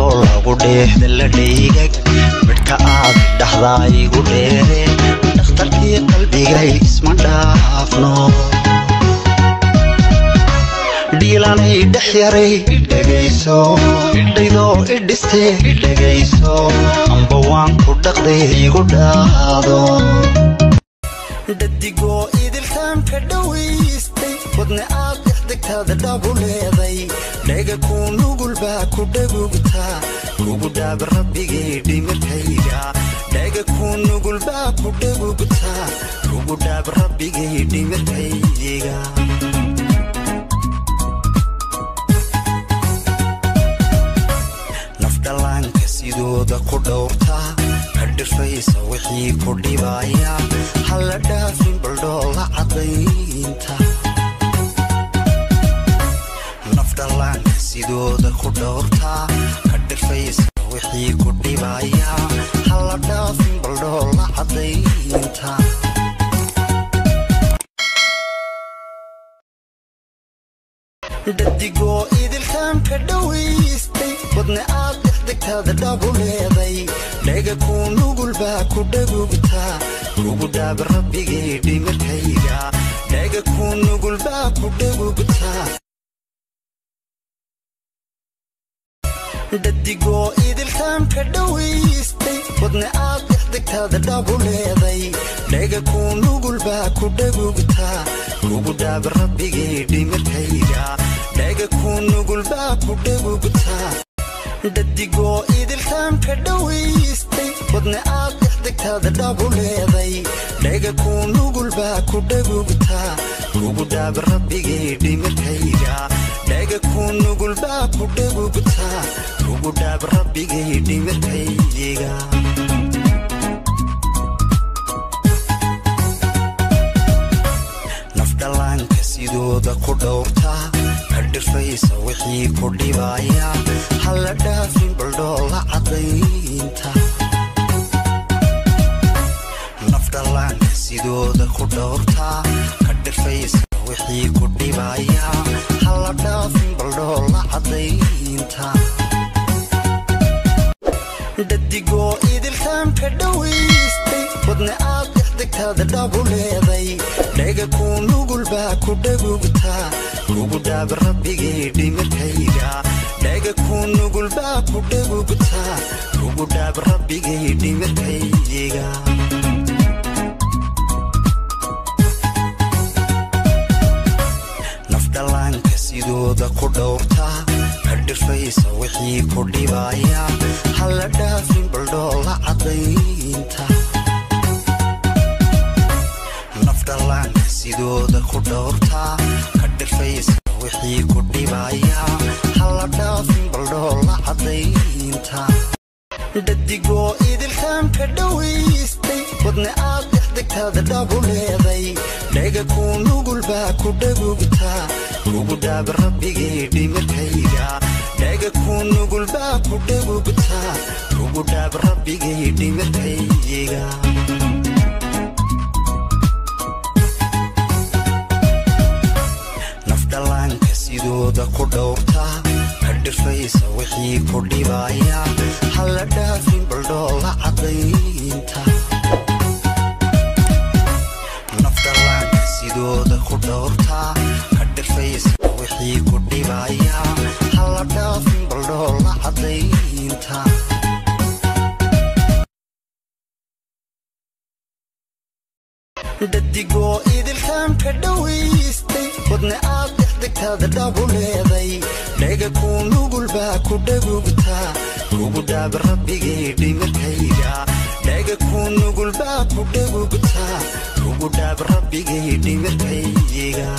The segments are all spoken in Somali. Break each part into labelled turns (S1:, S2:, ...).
S1: lagu dheexda la dheegag midka aad dhaxdaa igu dheere dhakhtarkii qalbigay isma dhaafno dhiilanay dhex yaray dhegayso idhaydoo idhistee dhegayso amba waan ku dhaqday igu dhaado dadigoo idilkaan ka dhawaystay wadne aad dhexdegtaada dhabu leeday dhega kuu nugul baa ku dhagugtaa kugu dhaab rabbigay dhimirkayga dhega kuu nugul baa ku dhagugtaa kugu dhaab rabbigay dhimirkayga nafdhallaanka sidooda ku dhowrtaa kadhifaysa wixii ku dhibaya halla dhaafin baldhoola caddaynta nafdhallaanka sidooda ku dhowrtaa kadhifaysa wixii ku dhibaya halla dhaafin baldhoola caddaynta dadigoo idilkaan ka dhawaystay wadne aad dhexdegtaada dhabu leeday dhega kuu nugul baa ku dhagugtaa kugu dhaab rabbigay dhimirkayga dhega kuu nugul baa ku dhagugtaa dadigoo idilkaan ka dhawaystay wadne aad dhexdegtaada dhabu leeday dhega kuu nugul baa ku dhagugtaa kugu dhaab rabbigay dhimirkayga dhega kuu nugul baa ku dhagugtaa dadigoo idilkaan ka dhawaystay wadne aad dhexdegtaada dhabu leeday dhega kuu nugul baa ku dhagugtaa kugu dhaab rabbigay dhimirkayga dhega kuu nugul baa ku dhagugtaa kugu dhaab rabbigay dhimirkayga nafdhallaanka sidooda ku dhowrtaa kadhifaysa wixii ku dhibaya halla dhaafin baldhoola caddaynta nafdhallaanka sidooda ku dhowrtaa kadhifaysa wixii ku dhibaya halla dhaafin baldhoola caddaynta dadigoo idilkaan ka dhawaystay wadne aad dhexdegtaada dhabu leeday dhega kuu nugul baa ku dhagugtaa kugu dhaab rabbigay dhimirkayga dhega kuu nugul baa ku dhagugtaa kugu dhaab rabbigay dhimirkayga nafdhallaanka sidooda ku dhowrtaa kadhifaysa wixii ku dhibaya halla dhaafin baldhoola caddaynta nafdhallaanka sidooda ku dhowrtaa kadhifaysa wixii ku dhibaya halla dhaafin baldhoola caddaynta dadigoo idilkaan ka dhawaystay wadne aad dhexdegtaada dhabu leeday dhega kuu nugul baa ku dhagugtaa kugu dhaab rabbigay dhimirkayga dhega kuu nugul baa ku dhagugtaa kugu dhaab rabbigay dhimirkayga nafdhallaanka sidooda ku dhowrtaa kadhifaysa wixii ku dhibaya halla dhaafin baldhoola caddaynta nafdhallaanka sidooda ku dhowrtaa kadhifaysa wixii ku dhibaya halla dhaafin baldhoola caddaynta dadigoo idilkaan ka dhawaystay wadne aad dhexdegtaada dhabu leeday dhega kuu nugul baa ku dhagugtaa kugu dhaab rabbigay dhimirkayga dhega kuu nugul baa ku dhagugtaa kugu dhaab rabbigay dhimirkayga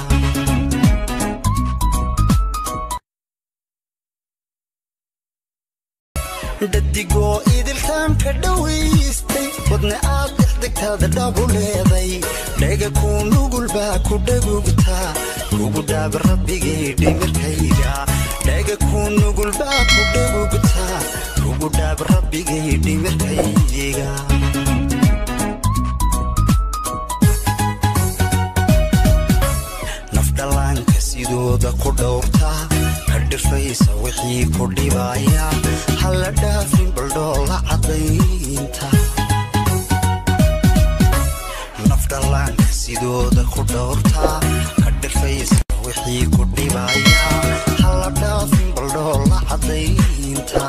S1: dadigoo idilkaan ka dhawaystay wadne aad dhexdegtaada dhabu leeday dhega kuu nugul baa ku dhagugtaa kugu dhaab rabbigay dhimirkayga dhega kuu nugul baa ku dhagugtaa kugu dhaab rabbigay dhimirkayga nafdhallaanka sidooda ku dhowrtaa kadhifaysa wixii ku dhibaya halla sidooda ku dhowrtaa ka dhifaysa wixii ku dhibaya hala dhaafin baldhoo la cadaynta